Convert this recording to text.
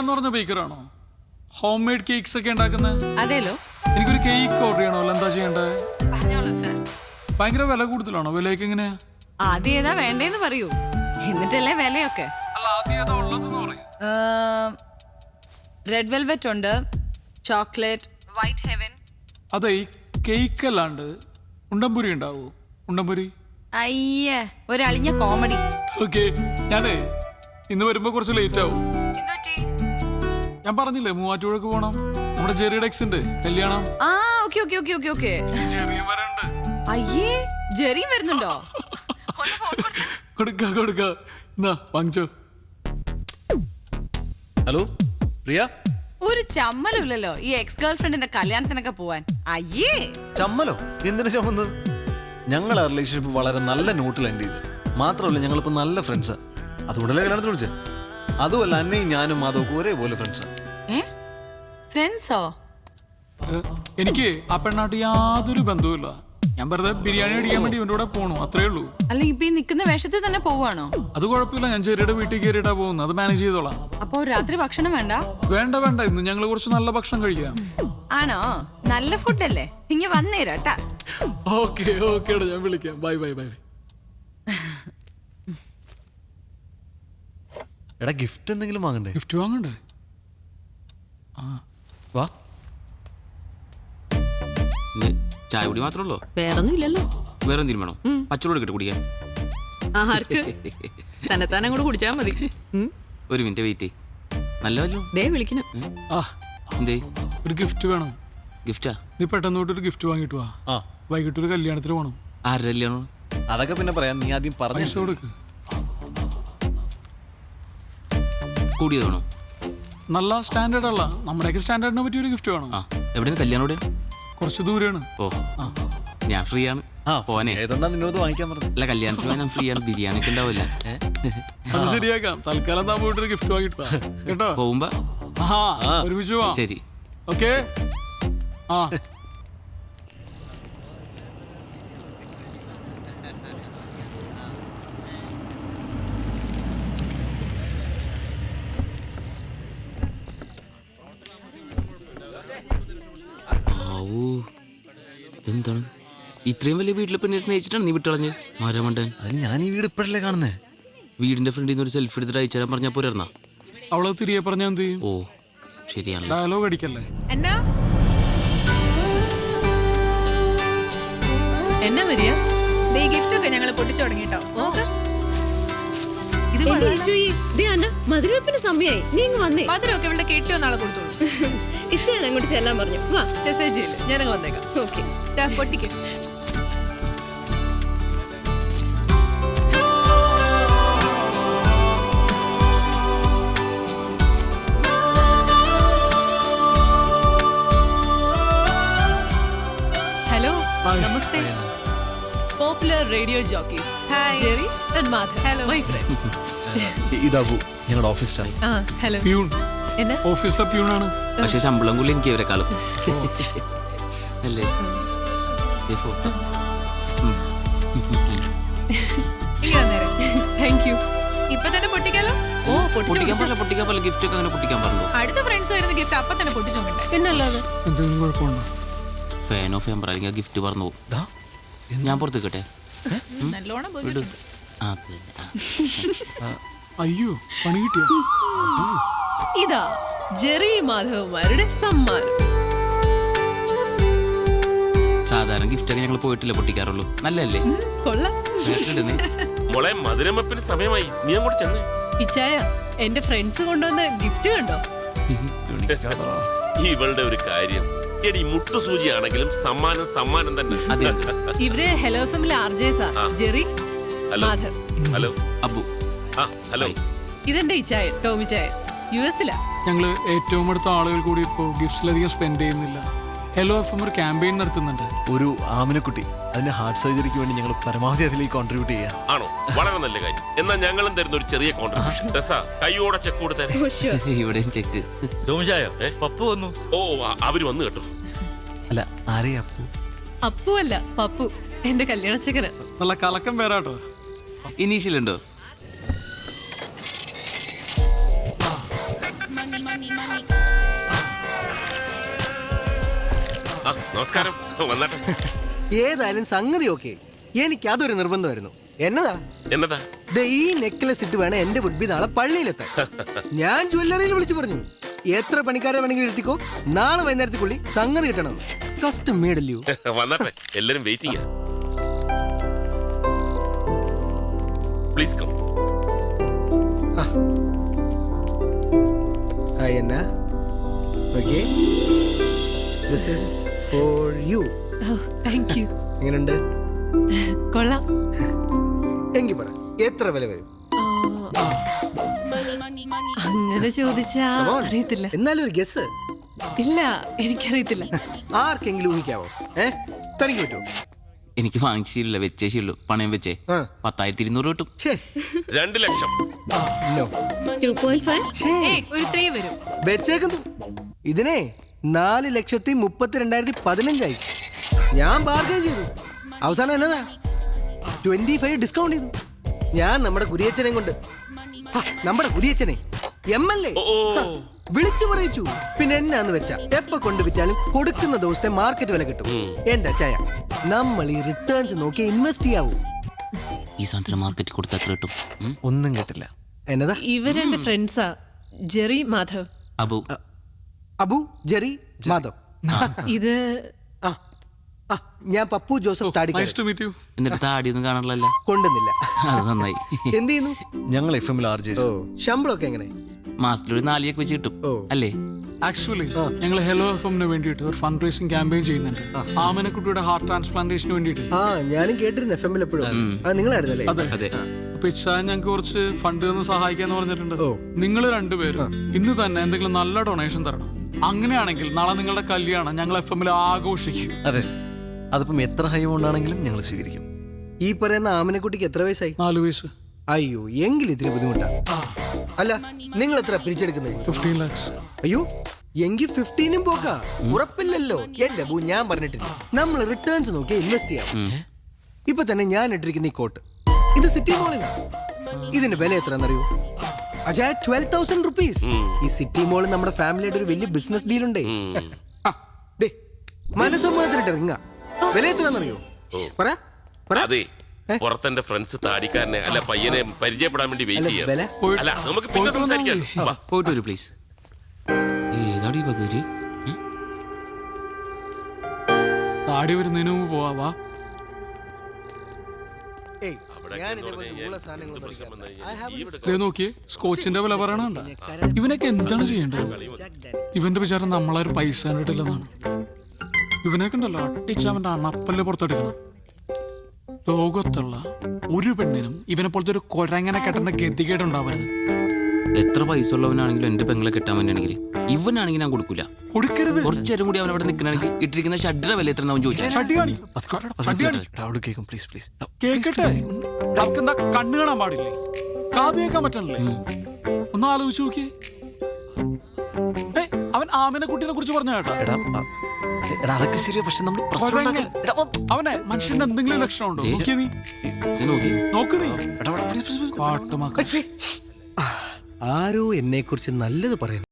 എന്ന് പറഞ്ഞ ബേക്കറാണോ? Home made cakes ഒക്കെ ഉണ്ടാക്കുന്നത്? അതെല്ലോ. എനിക്കൊരു കേക്ക് ഓർഡർ ചെയ്യണമല്ലോ, എന്താ ചെയ്യണ്ടേ? പറഞ്ഞോളൂ സർ. ഭയങ്കര വില കൂടുതലാണോ? വിലയൊക്കെ എങ്ങനെയാ? ആദ്യം ഏതാ വേണ്ടേന്ന് പറയൂ, എന്നിട്ടല്ലേ വിലയൊക്കെ. റെഡ് വെൽവെറ്റ് ഉണ്ട്, ചോക്ലേറ്റ്, വൈറ്റ് ഹെവൻ. അതെ, ഈ കേക്ക് അല്ലാണ്ട് ഉണ്ടംപുരി ഉണ്ടാവോ? ഉണ്ടംപുരി? അയ്യേ, ഒരളിഞ്ഞ കോമഡി. ഓക്കെ, ഞാനേ ഇന്ന് വരുമ്പോ കുറച്ച് ലേറ്റ് ആവും. ഞാൻ പറഞ്ഞില്ലേ മൂവാറ്റുപുഴക്ക് പോണം, നമ്മുടെ ജെറിയുടെ എക്സിന്റെ കല്യാണം. ആ okay okay okay okay okay. ജെറിയും വരണ്ട്. അയ്യേ, ജെറിയും വരുന്നുണ്ടോ? കൊടുക്ക കൊടുക്ക, എന്നാ വാങ്ങിച്ചോ. ഹലോ പ്രിയ. ഒരു ചമ്മലുമില്ലല്ലോ ഈ എക്സ് ഗേൾ ഫ്രണ്ടിന്റെ കല്യാണത്തിനൊക്കെ പോവാൻ. അയ്യേ, ചമ്മലോ? എന്തിനു ചമ്മന്നത്? ഞങ്ങൾ ആ റിലേഷൻഷിപ്പ് വളരെ നല്ല നോട്ടിൽ എൻഡ് ചെയ്ത്. മാത്രമല്ല ഞങ്ങളിപ്പോ നല്ല ഫ്രണ്ട്സാ. അതുകൊണ്ടല്ലേ കല്യാണത്തിന് വിളിച്ചേ. അതുമല്ല അന്നയും ഞാനും മാധവക്കും ഒരേപോലെ ഫ്രണ്ട്സാ. ഫ്രണ്ട്സോ? എനിക്ക് ആ പെണ്ണാട്ട് യാതൊരു ബന്ധവുമില്ല. ഞാൻ വെറുതെ ബിരിയാണി അടിക്കാൻ വേണ്ടി ഇവന്റെ കൂടെ പോണു, അത്രേ ഉള്ളൂ. അല്ല, ഇപ്പൊ ഈ നിക്കുന്ന വേഷത്തിൽ തന്നെ പോവാണോ? അത് കുഴപ്പമില്ല, ഞാൻ ജെറിയുടെ വീട്ടിൽ കയറിയിട്ടാ പോകുന്നത്, അത് മാനേജ് ചെയ്തോളാം. അപ്പൊ രാത്രി ഭക്ഷണം വേണ്ട? വേണ്ട വേണ്ട, ഇന്ന് ഞങ്ങൾ കുറച്ച് നല്ല ഭക്ഷണം കഴിക്കാം. ആണോ? നല്ല ഫുഡല്ലേ, ഇങ്ങ വന്നേരാട്ടാ. ഓക്കെ ഓക്കെ, ഞാൻ വിളിക്കാം. Bye bye bye. എടാ ഗിഫ്റ്റ് എന്തെങ്കിലും വാങ്ങണ്ടേ? ഗിഫ്റ്റ് വാങ്ങണ്ടേ? വാ. ചായ കുടി മാത്രമല്ലോ, വേറൊന്നും ഇല്ലല്ലോ. വേറെ എന്തെങ്കിലും വേണോ? പച്ചവെള്ളം എടുക്കട്ടെ കുടിക്കാൻ? ആർക്ക്? തന്നെത്താനെ കൂടെ കുടിച്ചാ മതി. ഒരു മിനിറ്റ് വെയിറ്റ്. നല്ല വല്ലോ ദേ വിളിക്കണം. എന്തേ? ഒരു ഗിഫ്റ്റ് വേണം. ഗിഫ്റ്റാ? നീ പെട്ടെന്ന് തൊട്ടൊരു ഗിഫ്റ്റ് വാങ്ങിട്ട് വാ. വൈകിട്ട് ഒരു കല്യാണത്തിന് പോണം. ആരുടെ കല്യാണോ? അതൊക്കെ പിന്നെ പറയാം, നീ ആദ്യം പറഞ്ഞു കൊടുക്ക്. കൂടിയതാണോ? നല്ല സ്റ്റാൻഡേർഡ് അല്ല, നമ്മുടെയൊക്കെ സ്റ്റാൻഡേർഡിനെ പറ്റിയ ഒരു ഗിഫ്റ്റ് വേണം. എവിടെയാണ് കല്യാണം? എവിടെ? കുറച്ച് ദൂരെയാണ്. ഓ, ഞാൻ ഫ്രീ ആണ്. പോനെ. ഏതെന്നാ നിന്നോട് വാങ്ങിക്കാൻ പറഞ്ഞു? അല്ല, കല്യാണത്തിന് ഞാൻ ഫ്രീ ആണ്, ബിരിയാണി ഒക്കെ ഉണ്ടാവില്ല. അത് ശരിയാക്കാം. തൽക്കാലം താൻ പോയിട്ടൊരു ഗിഫ്റ്റ് വാങ്ങിട്ട് വാ കേട്ടോ. പോകുമ്പോ ഒരുമിച്ച് പോവാം. ശരി. ഓക്കെ. എന്താണ് ഇത്രയും വലിയ വീട്ടിലെ പെണ്ണെ സ്നേഹിച്ചിട്ടാണ് നീ വിട്ടളഞ്ഞ് മരമണ്ടൻ? അതിന് ഞാൻ ഈ വീട് ഇപ്പോഴല്ലേ കാണുന്നേ. വീടിന്റെ ഫ്രണ്ടിൽ നിന്ന് ഒരു സെൽഫി എടുത്തിട്ട് അയച്ചാൽ പറഞ്ഞാൽ പോരാ? അവളെ തിരികെ പറഞ്ഞാൽ എന്ത് ചെയ്യും? ഓ ശരിയാണ്. ഡയലോഗ് അടിക്കല്ലേ. എന്നാ വരിക? ഗിഫ്റ്റ് ഒക്കെ ഞങ്ങൾ പൊട്ടിച്ചു തുടങ്ങിട്ടോ. മധുരവെപ്പിന് സമയായി, നീ ഇങ്ങ് വന്നേ. മധുരമൊക്കെ ഇവിടെ കെട്ടിയോ നാളെ കൊടുത്തോളൂ. ഇച്ച അങ്ങോട്ട് ചെല്ലാൻ പറഞ്ഞു. വാ, മെസ്സേജ് ചെയ്യില്ല, ഞാനങ്ങ് വന്നേക്കാം. ഓക്കെ, പൊട്ടിക്ക്. ഹലോ, നമസ്തേ. Popular radio jockeys Jerry and Madhav. Hello my friends. ഇതാവൂ ഞങ്ങളുടെ ഓഫീസ് സ്റ്റാഫ്. ഹലോ. പ്യൂൺ. ഓഫീസിലെ പ്യൂണാണ്. പക്ഷെ ശമ്പളം കൂടി എനിക്ക് ഇവരെക്കാളും അല്ലേ? Thank you. ഇപ്പൊ തന്നെ പൊട്ടിക്കാലോ. പൊട്ടിക്കാൻ പോലെ ഗിഫ്റ്റ് ഒക്കെ അങ്ങനെ പൊട്ടിക്കാൻ പറഞ്ഞു. അടുത്ത ഫ്രണ്ട്സ് വരുന്ന ഗിഫ്റ്റ് അപ്പൊ തന്നെ പൊട്ടിച്ചു നോക്കണ്ടേ? പിന്നല്ലാതെ. എന്തെങ്കിലും കുഴപ്പമുണ്ടോ? ഫാൻ ഓഫ് ചെയ്യാൻ പറയുക, ഗിഫ്റ്റ് പറഞ്ഞു പോകും. ഞാൻ പുറത്തേക്കട്ടെ? നല്ലോണം അയ്യോ, പണി കിട്ടിയോ? ഇതാ ജെറി മാധവന്മാരുടെ സമ്മാനം. സാധാരണ ഗിഫ്റ്റ് ഒക്കെ ഞങ്ങൾ പോയിട്ടില്ല പൊട്ടിക്കാറുള്ളൂ. നല്ലല്ലേ? കൊള്ളാം. മോളെ, മധുരമപ്പിന് സമയമായി, നീ അങ്ങോട്ട് ചെന്നേ. ഇച്ചായ, എന്റെ ഫ്രണ്ട്സ് കൊണ്ടുവന്ന ഗിഫ്റ്റ് കണ്ടോ? ഇവളുടെ ഒരു കാര്യം, എടി മുട്ടുസൂചിയാണെങ്കിലും സമ്മാനം സമ്മാനം തന്നെ. ഇവര് ഹലോ ഫാമിലി ആർജേസാ. Jerry, Madhav. Hello Abu. Hello. ഇതെന്റെ ഇച്ചായ, ടോമി ചായ, യുഎസിലാ. ഞങ്ങള് ഏറ്റവും അടുത്ത ആളുകൾ കൂടി ഇപ്പോ ഗിഫ്റ്റ്സിലധികം സ്പെൻഡ് ചെയ്യുന്നില്ല. ഹലോ എഫ് ഒരു ക്യാമ്പയിൻ നടത്തുന്നുണ്ട്. ഒരു ആമിനക്കുട്ടി, അതിന്റെ ഹാർട്ട് സർജറിക്ക് വേണ്ടി ഞങ്ങൾ പരമാവധി അതിലേക്ക് കോൺട്രിബ്യൂട്ട് ചെയ്യാം. ആണോ? വളരെ നല്ല കാര്യം. എന്നാൽ ഞങ്ങളും തരുന്ന ഒരു ചെറിയ കോൺട്രിബ്യൂഷൻ. കൈയോടെ ചെക്ക് കൊടുത്തേ. ഇവിടെയും ചെക്ക്. പപ്പു വന്നു. ഓ, അവര് വന്നു കേട്ടോ. അല്ല, ആരെയാ അപ്പു? അപ്പു അല്ല, പപ്പു, എന്റെ കല്യാണച്ചക്കന്. നല്ല കലക്കം പേരാട്ടോ. ഇനീഷ്യൽ ഉണ്ടോ? ആ നമസ്കാരം, വന്നാട്ടെ. ഏതായാലും സംഗതി ഓക്കെ. എനിക്ക് അതൊരു നിർബന്ധമായിരുന്നു. എന്നതാ എന്നതാ? ദേ ഈ നെക്ലസ് ഇട്ട് വേണം എന്റെ വുഡ്ബി നാളെ പള്ളിയിലെത്താൻ. ഞാൻ ജ്വല്ലറിയിൽ വിളിച്ചു പറഞ്ഞു, എത്ര പണിക്കാരെ വേണമെങ്കിലും എടുത്തിക്കോ, നാളെ വൈകുന്നേരത്തേക്കുള്ളിൽ സംഗതി കിട്ടണം. കസ്റ്റം മേഡല്ലോ. വന്നാട്ടെ, എല്ലാരും waiting. Please come. Hi Anna. Okay, this is for you. Thank you. എങ്ങനെയുണ്ട്? കൊള്ളാം. എങ്കിൽ പറ, എത്ര വില വരും? അങ്ങനെ ചോദിച്ചാ Come on. അറിയത്തില്ല. എന്നാലും ഒരു ഗസ്. ഇല്ല, എനിക്കറിയത്തില്ല. ആർക്കെങ്കിലും ഊഹിക്കാവോ? തനിക്ക് പറ്റുമോ? എനിക്ക് വാങ്ങിച്ചില്ല, വെച്ചേശുള്ളൂ. പണയം വെച്ചേ ആ. 10,200 കിട്ടും. ഛേ, 2 ലക്ഷം. നോ. 2.5. ഛേ, ഒരു 3 വരും. വെച്ചേക്കുന്നു. ഇതിനെ 4,32,015 ഞാൻ ബാർഗൈൻ ചെയ്തു. അവസാനം എന്നതാ 25 ഡിസ്കൗണ്ട് ചെയ്തു. ഞാൻ നമ്മുടെ കുരിയച്ചനെ കൊണ്ട്, നമ്മുടെ കുരിയച്ചനെ MLA വിളിച്ചു പറയിച്ചു. പിന്നെ എന്നാന്ന് വെച്ചാ എപ്പ കൊണ്ട് വിറ്റാലും കൊടുക്കുന്ന ദിവസത്തെ മാർക്കറ്റ് വില കിട്ടും. എന്റെ ചായ, നമ്മൾ ഈ റിട്ടേൺസ് നോക്കി ഇൻവെസ്റ്റ് ചെയ്യാവൂ. ഈ സാധനത്തിന് മാർക്കറ്റിൽ കൊടുത്താൽ എത്ര കിട്ടും? ഒന്നും കേട്ടില്ല. എന്നതാ? ഇവരെന്റെ ഫ്രണ്ട്സാ, ജെറി, മാധവ്. അബു, അബു, ജെറി, മാധവ്. ഇത് ആ, ആ, ഞാൻ പപ്പു ജോസഫ് താടിക്കാരൻ. Nice to meet you. എന്നിട്ട് താടിയൊന്നും കാണാനല്ല. കൊണ്ടുവന്നില്ല. അത് നന്നായി. എന്ത് ചെയ്യുന്നു? ഞങ്ങൾ FM-ൽ RJ. ഓ, ശമ്പളമൊക്കെ എങ്ങനെ? മാസത്തിലൊരു 4 വെച്ച് കിട്ടും ഓ. അല്ലേ? ആക്ച്വലി ഞങ്ങൾ ഹെലോ FM-ന് വേണ്ടിയിട്ട് ഒരു ഫണ്ട് റേസിംഗ് ക്യാമ്പയിൻ ചെയ്യുന്നുണ്ട്. ആമനക്കുട്ടിയുടെ ഹാർട്ട് ട്രാൻസ്പ്ലാന്റേഷന് വേണ്ടിയിട്ട്. ആ, ഞാനും കേട്ടിരുന്നു FM-ൽ എപ്പോഴും. ആ, നിങ്ങളായിരുന്നല്ലേ? അതെ. അതെ. അപ്പൊ ഇച്ചാൻ ഞങ്ങൾക്ക് കുറച്ച് ഫണ്ട് തന്ന് സഹായിക്കാന്ന് പറഞ്ഞിട്ടുണ്ട്. ഓ. നിങ്ങൾ രണ്ടുപേരും ഇന്ന് തന്നെ എന്തെങ്കിലും നല്ല ഡൊണേഷൻ തരണം. അങ്ങനെയാണെങ്കിൽ നാളെ നിങ്ങളുടെ കല്യാണം ഞങ്ങൾ FM-ൽ ആഘോഷിക്കും. അതെ, അതിപ്പം എത്ര ഹൈ കൊണ്ടാണെങ്കിലും ഞങ്ങൾ സ്വീകരിക്കും. ഈ പറയുന്ന ആമനക്കുട്ടിക്ക് എത്ര വയസ്സായി? 4 വയസ്സ്. അയ്യോ, എങ്കിൽ ഇത്തിരി ബുദ്ധിമുട്ടാ. അല്ല, നിങ്ങൾ എത്ര പിരിച്ചെടുക്കുന്നത്? 15 lakhs. അയ്യോ, എങ്കിൽ 15 പോക്കാ. ഉറപ്പില്ലല്ലോ. എന്റെ ബൂ, ഞാൻ പറഞ്ഞിട്ടില്ല, നമ്മൾ റിട്ടേൺസ് നോക്കി ഇൻവെസ്റ്റ് ചെയ്യാം. ഇപ്പൊ തന്നെ ഞാൻ ഇട്ടിരിക്കുന്ന ഈ കോട്ട്, ഇത് സിറ്റി മോളിൽ. ഇതിന്റെ വില എത്രയെന്നറിയോ? അജാ, 12,000 rupees. ഈ സിറ്റി മോളിൽ നമ്മുടെ ഫാമിലിയായിട്ട് ഒരു വലിയ ബിസിനസ് ഡീൽ ഉണ്ടേ. മനസ്സമ്മതത്തിലിട്ട് ഇറങ്ങ. വില എത്രയെന്നറിയോ? പറ പറ. അതെ, പുറത്തെന്റെ ഫ്രണ്ട്സ് താടിക്കാരനെ അല്ല പയ്യനെ പരിചയപ്പെടാൻ വേണ്ടി വെയിറ്റ് അല്ല, ചെയ്യാം. വില? അല്ല, നമുക്ക് പിന്നെ സംസാരിക്കാം. വാ. പോയിട്ട് വരൂ പ്ലീസ്. ഏതാടി പതൂര്? താടി വരുന്നതിന് മുമ്പ് പോവാ. ഏയ്, ഞാൻ ഇതേപോലത്തെ ഉള്ള സാധനങ്ങളൊന്നും പ്രശ്നം അടിക്കാറില്ല. I have a ദേ നോക്കിയേ, സ്കോച്ചിന്റെ വില പറയണണ്ട. ഇവനൊക്കെ എന്താണ് ചെയ്യേണ്ടത്? ഇവന്റെ വിചാരം നമ്മളാരും പൈസ കണ്ടിട്ടില്ലെന്നാണ്. ഇവനൊക്കെ ഉണ്ടല്ലോ അട്ടിച്ച് അവന്റെ അണപ്പല്ല് പുറത്തെടുക്കണം. ലോകത്തുള്ള ഒരു പെണ്ണിനും ഇവനെ പോലത്തെ ഒരു കുരങ്ങനെ കെട്ടേണ്ട ഗതികേടുണ്ടാവരുത്. എത്ര പൈസ ഉള്ളവനാണെങ്കിലും എന്റെ പെങ്ങളെ കിട്ടാൻ വേണ്ടിയാണെങ്കിൽ ഇവനാണെങ്കിൽ ഞാൻ കൊടുക്കൂല. കൊടുക്കരുത്. കുറച്ചേരം കൂടി അവൻ അവിടെ നിൽക്കണമെങ്കിൽ ഇട്ടിരിക്കുന്ന ഷഡ്ഡിയുടെ വില എത്ര അവൻ ചോദിച്ചാൽ ഷഡ്ഡി കാണിക്കും. ഷഡ്ഡി കാണിക്കും. അവിടെ കേൾക്കും, പ്ലീസ് പ്ലീസ്. കേക്കട്ടെ. നമുക്കെന്താ കണ്ണ് കാണാൻ പാടില്ലേ? കാത് കേൾക്കാൻ പറ്റണല്ലേ? ഒന്ന് ആലോചിച്ച് നോക്കിയേ. അവൻ ആമിനെ കുട്ടീനെ കുറിച്ച് പറഞ്ഞ കേട്ടോ. എടാ, അതൊക്കെ ശരിയാ, പക്ഷെ നമ്മൾ അവനെ മനുഷ്യന്റെ എന്തെങ്കിലും ലക്ഷണം ഉണ്ടോ? നോക്കിയേ നീ. നോക്കി നോക്ക് നീ. പാട്ടുമാക്ക. ആരോ എന്നെ കുറിച്ച് നല്ലത് പറയുന്നു.